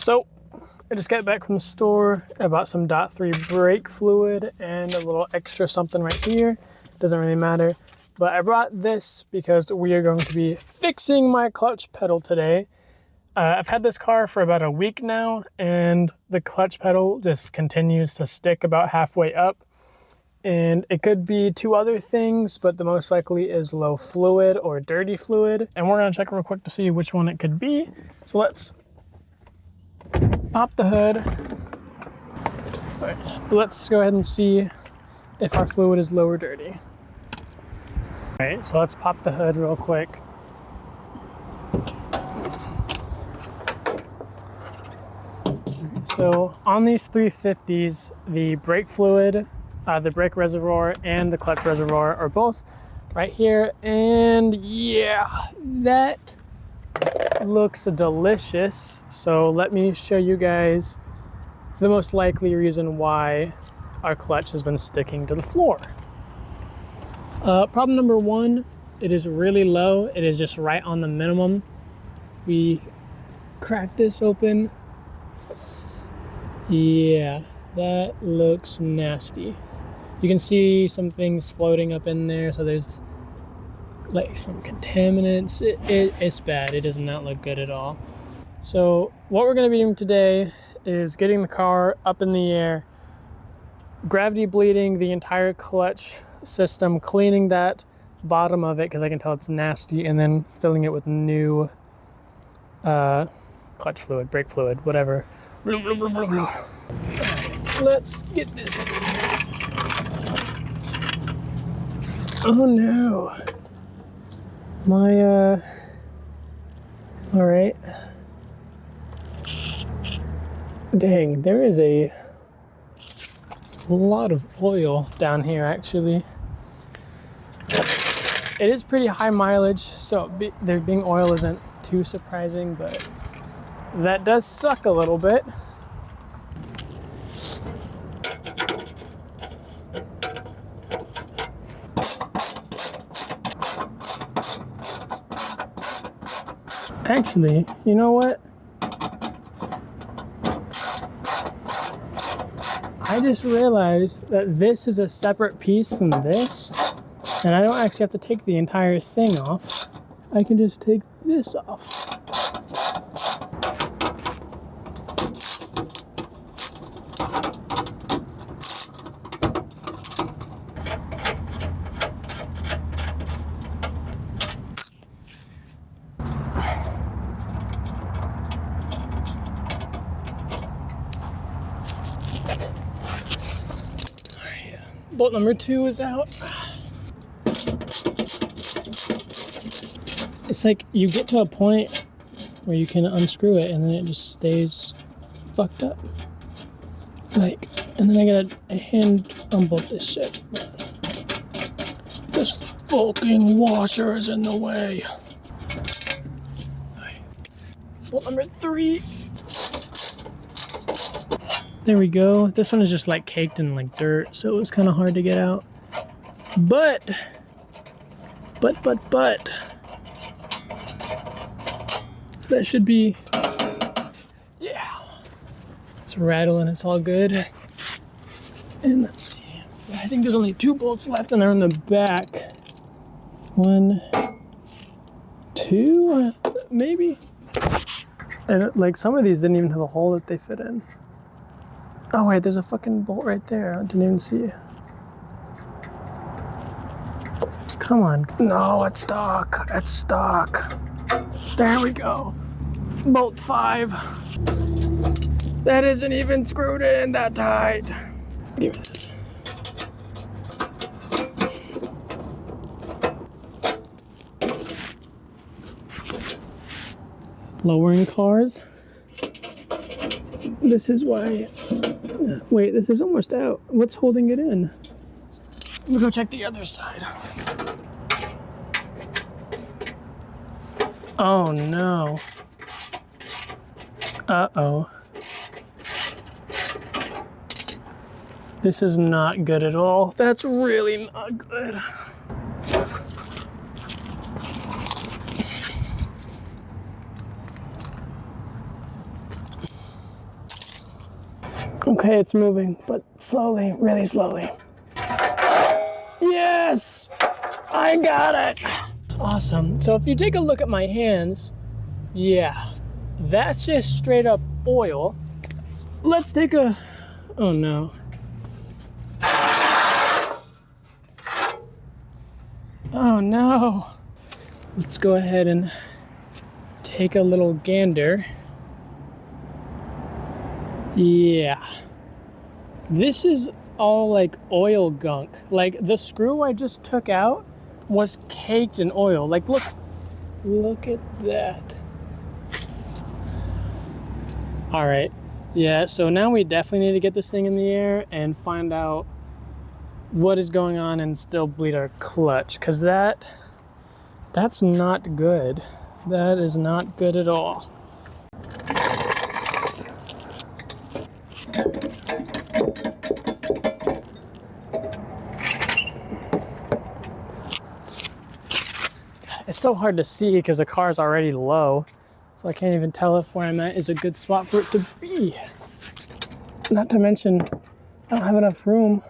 So I just got back from the store. I bought some .3 brake fluid and a little extra something right here. Doesn't really matter. But I brought this because we are going to be fixing my clutch pedal today. I've had this car for about a week now, and the clutch pedal just continues to stick about halfway up. And it could be two other things, but the most likely is low fluid or dirty fluid. And we're gonna check real quick to see which one it could be. So let's pop the hood. All right, let's go ahead and see if our fluid is low or dirty. All right, so let's pop the hood real quick. So on these 350s, the brake fluid, the brake reservoir, and the clutch reservoir are both right here. And yeah, that looks delicious. So let me show you guys the most likely reason why our clutch has been sticking to the floor. Problem number one, it is really low. It is just right on the minimum. We crack this open. Yeah, that looks nasty. You can see some things floating up in there, so there's like some contaminants. It's bad. It does not look good at all. So what we're going to be doing today is getting the car up in the air, gravity bleeding the entire clutch system, cleaning that bottom of it because I can tell it's nasty, and then filling it with new clutch fluid, brake fluid, whatever. Blah, blah, blah, blah, blah. Let's get this in. Oh no. My all right. Dang, there is a lot of oil down here actually. It is pretty high mileage, so there being oil isn't too surprising, but that does suck a little bit. Actually, you know what? I just realized that this is a separate piece from this, and I don't actually have to take the entire thing off. I can just take this off. Bolt number 2 is out. It's like you get to a point where you can unscrew it and then it just stays fucked up. Like, and then I gotta hand unbolt this shit. This fucking washer is in the way. Bolt number 3. There we go. This one is just like caked in like dirt, so it was kind of hard to get out. But, that should be, yeah. It's rattling, it's all good. And let's see. I think there's only 2 bolts left and they're in the back. 1, 2, maybe? And like some of these didn't even have a hole that they fit in. Oh wait, there's a fucking bolt right there. I didn't even see it. Come on. No, it's stuck. It's stuck. There we go. Bolt 5. That isn't even screwed in that tight. Give me this. Lowering cars. This is why. Wait, this is almost out. What's holding it in? Let me go check the other side. Oh no. Uh-oh. This is not good at all. That's really not good. Okay, it's moving, but slowly, really slowly. Yes! I got it! Awesome. So if you take a look at my hands, yeah, that's just straight up oil. Let's take a, oh no. Oh no. Let's go ahead and take a little gander. Yeah. This is all like oil gunk. Like the screw I just took out was caked in oil. Like look at that. All right. Yeah, so now we definitely need to get this thing in the air and find out what is going on and still bleed our clutch, because that's not good. That is not good at all. It's so hard to see because the car is already low, so I can't even tell if where I'm at is a good spot for it to be. Not to mention, I don't have enough room.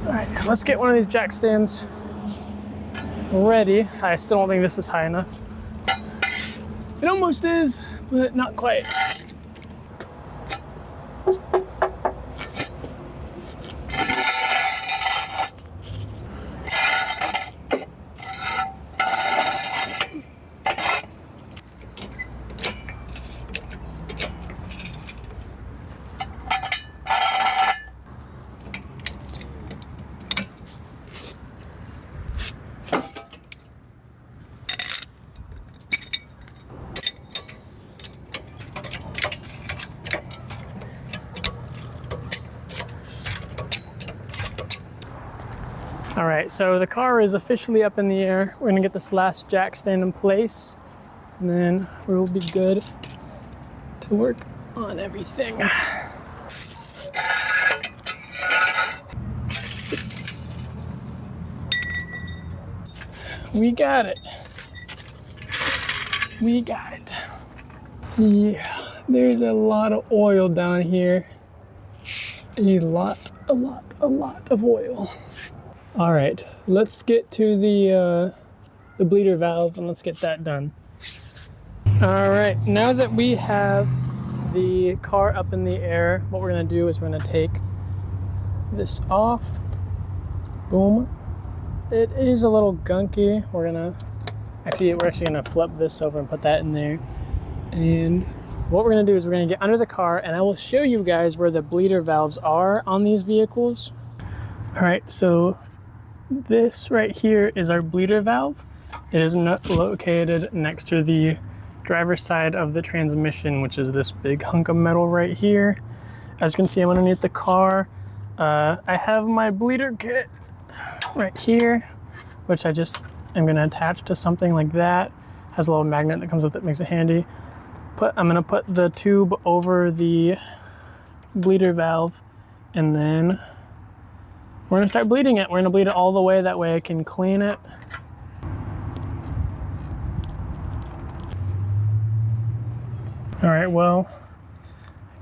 All right, let's get one of these jack stands ready. I still don't think this is high enough. It almost is, but not quite. All right, so the car is officially up in the air. We're gonna get this last jack stand in place, and then we will be good to work on everything. We got it. We got it. Yeah, there's a lot of oil down here. A lot of oil. All right, let's get to the bleeder valve and let's get that done. All right, now that we have the car up in the air, what we're gonna do is we're gonna take this off. Boom. It is a little gunky. We're actually gonna flip this over and put that in there. And what we're gonna do is we're gonna get under the car and I will show you guys where the bleeder valves are on these vehicles. All right, so this right here is our bleeder valve. It is located next to the driver's side of the transmission, which is this big hunk of metal right here. As you can see, I'm underneath the car. I have my bleeder kit right here, which I just am gonna attach to something like that. Has a little magnet that comes with it, makes it handy. I'm gonna put the tube over the bleeder valve, and then we're gonna start bleeding it. We're gonna bleed it all the way, that way I can clean it. All right, well,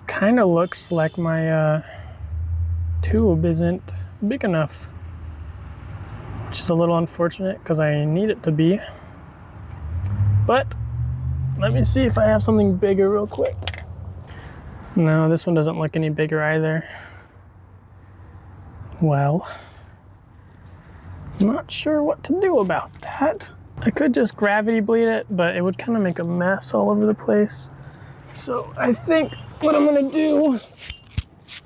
kind of looks like my tube isn't big enough, which is a little unfortunate because I need it to be. But let me see if I have something bigger real quick. No, this one doesn't look any bigger either. Well, I'm not sure what to do about that. I could just gravity bleed it, but it would kind of make a mess all over the place. So I think what I'm gonna do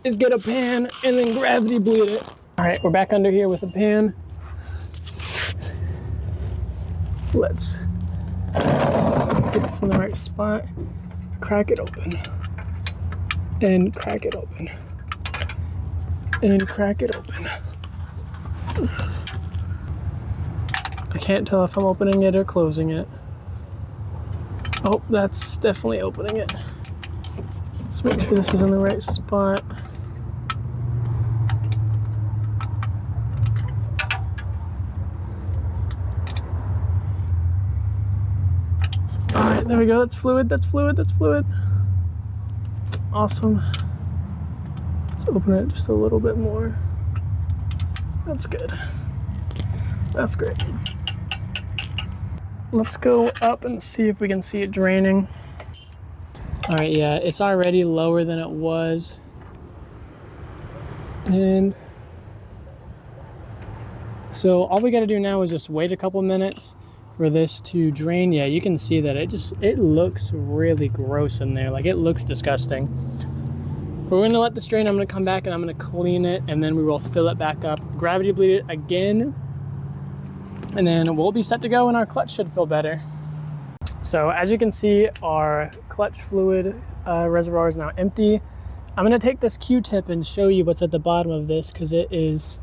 is get a pan and then gravity bleed it. All right, we're back under here with a pan. Let's get this in the right spot. Crack it open. And crack it open. And crack it open. I can't tell if I'm opening it or closing it. Oh, that's definitely opening it. Let's make sure this is in the right spot. All right, there we go. That's fluid, that's fluid, that's fluid. Awesome. Let's open it just a little bit more. That's good. That's great. Let's go up and see if we can see it draining. All right, yeah, it's already lower than it was. And so all we gotta do now is just wait a couple minutes for this to drain. Yeah, you can see that it looks really gross in there. Like, it looks disgusting. We're gonna let this drain. I'm gonna come back and I'm gonna clean it, and then we will fill it back up, gravity bleed it again, and then we'll be set to go and our clutch should feel better. So as you can see, our clutch fluid reservoir is now empty. I'm gonna take this Q-tip and show you what's at the bottom of this, because it's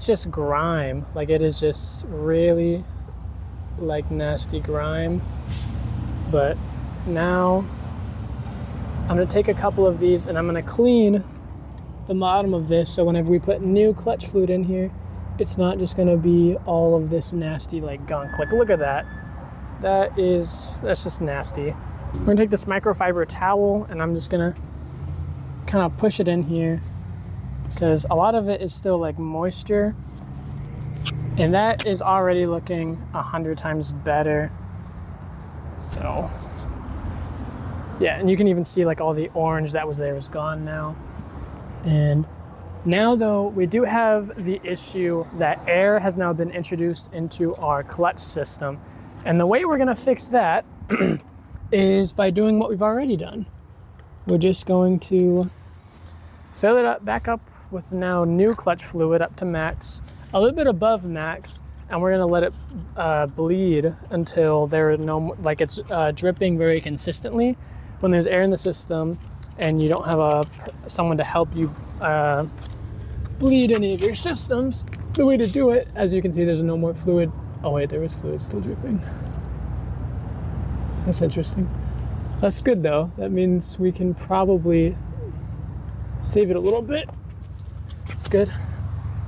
just grime. Like, it is just really like nasty grime. But now I'm gonna take a couple of these and I'm gonna clean the bottom of this, so whenever we put new clutch fluid in here, it's not just gonna be all of this nasty like gunk. Like, look at that. That's just nasty. We're gonna take this microfiber towel and I'm just gonna kind of push it in here, because a lot of it is still like moisture, and that is already looking 100 times better. So yeah, and you can even see like all the orange that was there is gone now. And now though, we do have the issue that air has now been introduced into our clutch system. And the way we're gonna fix that is by doing what we've already done. We're just going to fill it up, back up with now new clutch fluid up to max, a little bit above max, and we're gonna let it bleed until there are no, like, it's dripping very consistently. When there's air in the system and you don't have someone to help you bleed any of your systems, the way to do it, as you can see, there's no more fluid. Oh wait, there is fluid still dripping. That's interesting. That's good though. That means we can probably save it a little bit. It's good.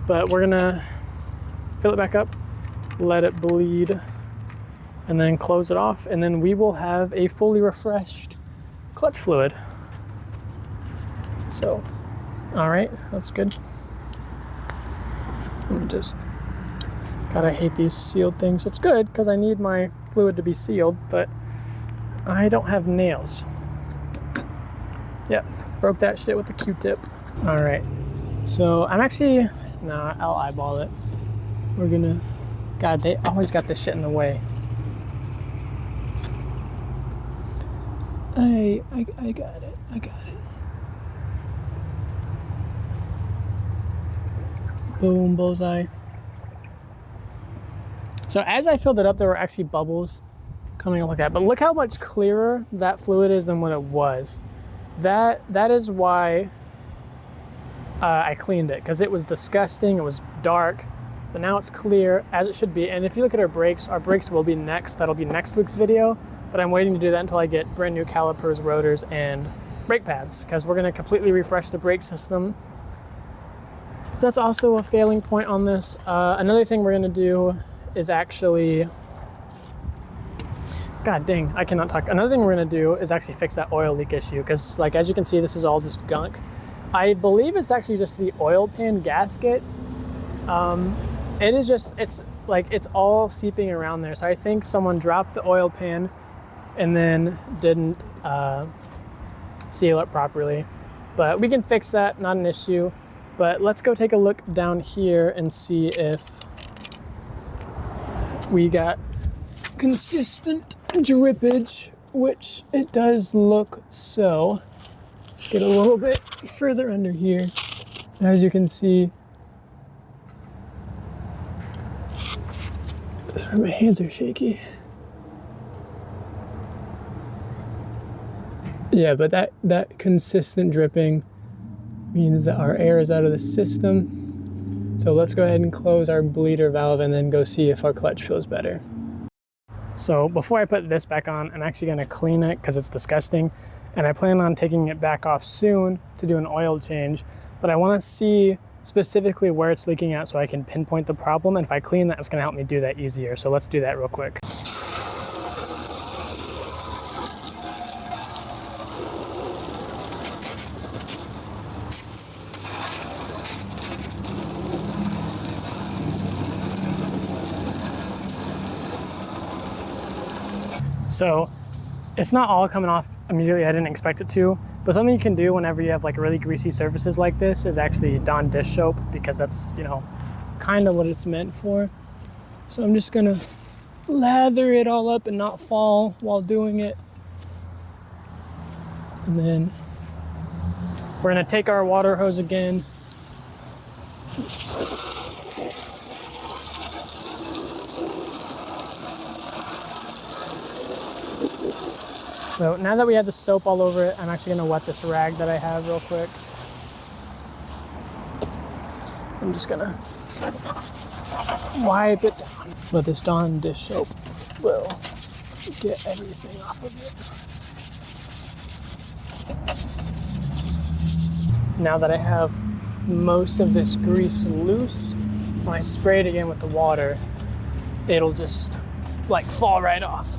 But we're gonna fill it back up, let it bleed, and then close it off, and then we will have a fully refreshed clutch fluid. So, all right, that's good. Let me just, God, I hate these sealed things. It's good because I need my fluid to be sealed, but I don't have nails. Yep, broke that shit with the Q-tip. All right, so I'm actually, nah, I'll eyeball it. We're gonna, God, they always got this shit in the way. I got it, I got it. Boom, bullseye. So as I filled it up, there were actually bubbles coming up like that. But look how much clearer that fluid is than what it was. That is why I cleaned it, because it was disgusting, it was dark, but now it's clear, as it should be. And if you look at our brakes will be next. That'll be next week's video, but I'm waiting to do that until I get brand new calipers, rotors, and brake pads, because we're gonna completely refresh the brake system. That's also a failing point on this. Another thing we're gonna do is actually, God dang, I cannot talk. Another thing we're gonna do is actually fix that oil leak issue, because like, as you can see, this is all just gunk. I believe it's actually just the oil pan gasket. It is just, it's all seeping around there. So I think someone dropped the oil pan and then didn't seal it properly. But we can fix that, not an issue. But let's go take a look down here and see if we got consistent drippage, which it does look so. Let's get a little bit further under here. As you can see, sorry, my hands are shaky. Yeah, but that consistent dripping means that our air is out of the system. So let's go ahead and close our bleeder valve and then go see if our clutch feels better. So before I put this back on, I'm actually gonna clean it because it's disgusting. And I plan on taking it back off soon to do an oil change. But I wanna see specifically where it's leaking at so I can pinpoint the problem. And if I clean that, it's gonna help me do that easier. So let's do that real quick. So it's not all coming off immediately. I didn't expect it to, but something you can do whenever you have like really greasy surfaces like this is actually Dawn dish soap, because that's, you know, kind of what it's meant for. So I'm just gonna lather it all up and not fall while doing it. And then we're gonna take our water hose again. So now that we have the soap all over it, I'm actually gonna wet this rag that I have real quick. I'm just gonna wipe it down. But this Dawn dish soap will get everything off of it. Now that I have most of this grease loose, when I spray it again with the water, it'll just like fall right off.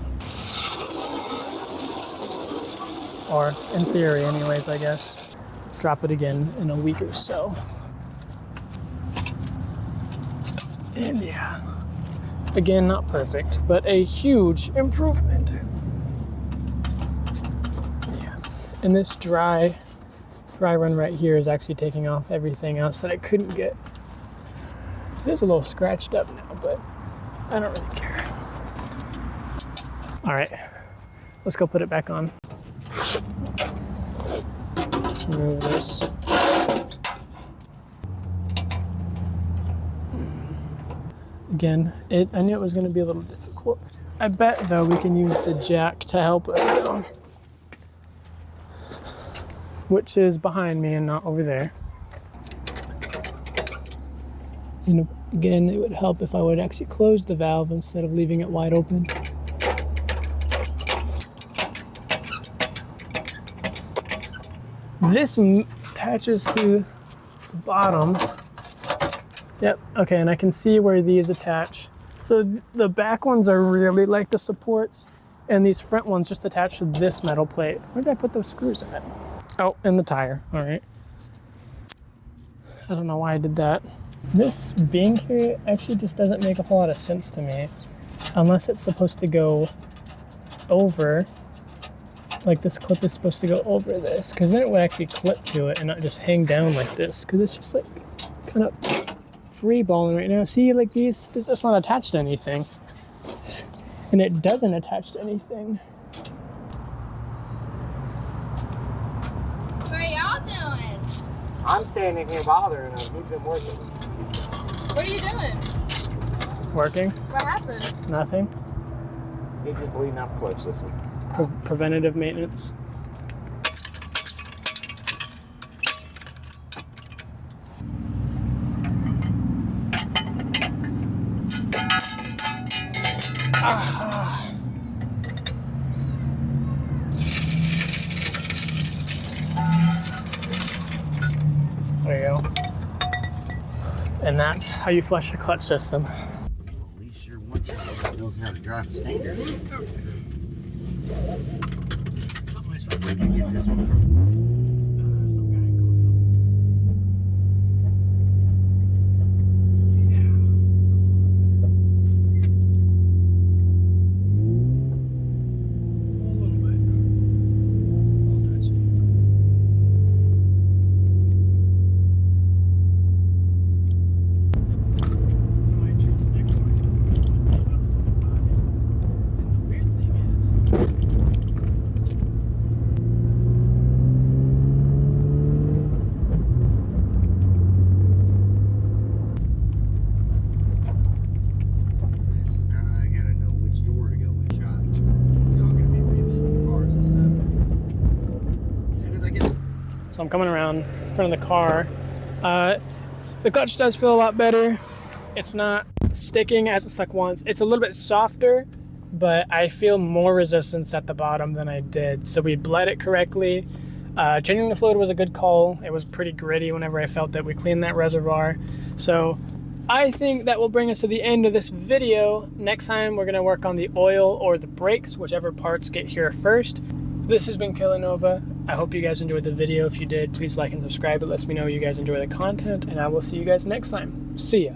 Or in theory anyways, I guess. Drop it again in a week or so. And yeah, again, not perfect, but a huge improvement. Yeah, and this dry run right here is actually taking off everything else that I couldn't get. It is a little scratched up now, but I don't really care. All right, let's go put it back on. Let's move this. Again, I knew it was going to be a little difficult. I bet though we can use the jack to help us though, which is behind me and not over there. And again, it would help if I would actually close the valve instead of leaving it wide open. This attaches to the bottom. Yep, okay, and I can see where these attach. So the back ones are really like the supports, and these front ones just attach to this metal plate. Where did I put those screws at? Oh, in the tire, all right. I don't know why I did that. This being here actually just doesn't make a whole lot of sense to me, unless it's supposed to go over. Like this clip is supposed to go over this, because then it would actually clip to it and not just hang down like this, because it's just like kind of free balling right now. See, like this is not attached to anything, and it doesn't attach to anything. What are y'all doing? I'm standing here bothering them. Who's been working? What are you doing? Working? What happened? Nothing. He's just bleeding out the clutch system. Preventative maintenance. There you go. And that's how you flush a clutch system. Well, at least you're one guy knows how to drive a standard. Where'd you get this one from? Some guy in So I'm coming around in front of the car. The clutch does feel a lot better. It's not sticking as it stuck once. It's a little bit softer, but I feel more resistance at the bottom than I did. So we bled it correctly. Changing the fluid was a good call. It was pretty gritty whenever I felt that we cleaned that reservoir. So I think that will bring us to the end of this video. Next time we're gonna work on the oil or the brakes, whichever parts get here first. This has been Killanova. I hope you guys enjoyed the video. If you did, please like and subscribe. It lets me know you guys enjoy the content, and I will see you guys next time. See ya.